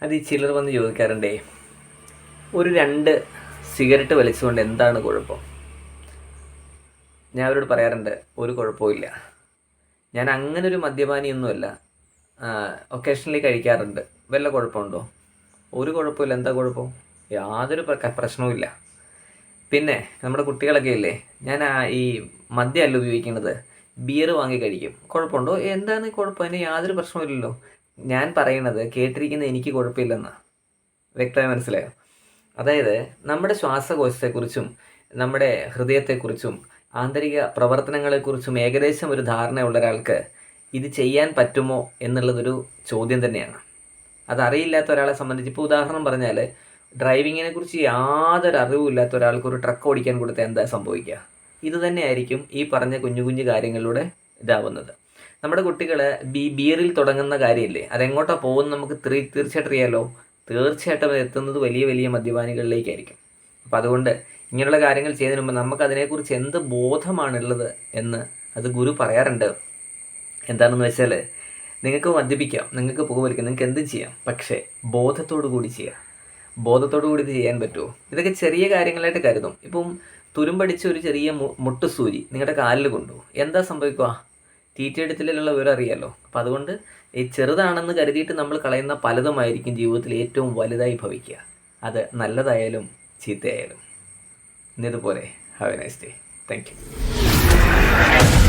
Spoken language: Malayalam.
അത് ഈ ചിലർ വന്ന് ചോദിക്കാറുണ്ടേ, ഒരു 2 സിഗരറ്റ് വലിച്ചുകൊണ്ട് എന്താണ് കുഴപ്പം? ഞാൻ അവരോട് പറയാറുണ്ട്, ഒരു കുഴപ്പമില്ല. ഞാൻ അങ്ങനെ ഒരു മദ്യപാനിയൊന്നുമല്ല. ഒക്കേഷണലി കഴിക്കാറുണ്ട്. വല്ല കുഴപ്പമുണ്ടോ? ഒരു കുഴപ്പമില്ല. എന്താ കുഴപ്പം? യാതൊരു പ്രശ്നവുമില്ല. പിന്നെ നമ്മുടെ കുട്ടികളൊക്കെ ഇല്ലേ, ഞാൻ ഈ മദ്യമല്ല ഉപയോഗിക്കുന്നത്, ബിയർ വാങ്ങി കഴിക്കും. കുഴപ്പമുണ്ടോ? എന്താണ് കുഴപ്പം? അതിന് യാതൊരു പ്രശ്നമില്ലല്ലോ. ഞാൻ പറയുന്നത് കേട്ടിരിക്കുന്നത് എനിക്ക് കുഴപ്പമില്ലെന്നാണ്. വ്യക്തമായി മനസ്സിലായോ? അതായത് നമ്മുടെ ശ്വാസകോശത്തെക്കുറിച്ചും നമ്മുടെ ഹൃദയത്തെക്കുറിച്ചും ആന്തരിക പ്രവർത്തനങ്ങളെക്കുറിച്ചും ഏകദേശം ഒരു ധാരണയുള്ള ഒരാൾക്ക് ഇത് ചെയ്യാൻ പറ്റുമോ എന്നുള്ളതൊരു ചോദ്യം തന്നെയാണ്. അതറിയില്ലാത്ത ഒരാളെ സംബന്ധിച്ച്, ഇപ്പോൾ ഉദാഹരണം പറഞ്ഞാൽ, ഡ്രൈവിങ്ങിനെ കുറിച്ച് യാതൊരു അറിവുമില്ലാത്ത ഒരാൾക്ക് ഒരു ട്രക്ക് ഓടിക്കാൻ കൊടുത്താൽ എന്താ സംഭവിക്കുക? ഇത് തന്നെയായിരിക്കും ഈ പറഞ്ഞ കുഞ്ഞു കുഞ്ഞു കാര്യങ്ങളിലൂടെ ഇതാവുന്നത്. നമ്മുടെ കുട്ടികൾ ബിയറിൽ തുടങ്ങുന്ന കാര്യമില്ലേ, അതെങ്ങോട്ടാണ് പോകുന്നത് നമുക്ക് തീർച്ചയായിട്ടും അറിയാമല്ലോ. തീർച്ചയായിട്ടും അത് എത്തുന്നത് വലിയ വലിയ മദ്യപാനികളിലേക്കായിരിക്കും. അപ്പം അതുകൊണ്ട് ഇങ്ങനെയുള്ള കാര്യങ്ങൾ ചെയ്യുന്നതിന് മുമ്പ് നമുക്ക് അതിനെക്കുറിച്ച് എന്ത് ബോധമാണുള്ളത് എന്ന് അത് ഗുരു പറയാറുണ്ട്. എന്താണെന്ന് വെച്ചാൽ, നിങ്ങൾക്ക് മദ്യപിക്കാം, നിങ്ങൾക്ക് പുകവലിക്കാം, നിങ്ങൾക്ക് എന്തും ചെയ്യാം, പക്ഷേ ബോധത്തോടു കൂടി ചെയ്യാം. ബോധത്തോടു കൂടി ഇത് ചെയ്യാൻ പറ്റുമോ? ഇതൊക്കെ ചെറിയ കാര്യങ്ങളായിട്ട് കരുതും. ഇപ്പം തുരുമ്പടിച്ച ഒരു ചെറിയ മുട്ടുസൂചി നിങ്ങളുടെ കാലിൽ കൊണ്ടു, എന്താ സംഭവിക്കുക? തീറ്റയെടുത്തിലുള്ള വിവരം അറിയാമല്ലോ. അപ്പം അതുകൊണ്ട് ഈ ചെറുതാണെന്ന് കരുതിയിട്ട് നമ്മൾ കളയുന്ന പലതുമായിരിക്കും ജീവിതത്തിൽ ഏറ്റവും വലുതായി ഭവിക്കുക. അത് നല്ലതായാലും ചീത്തയായാലും. ഇന്നതുപോലെ have a nice day. Thank U.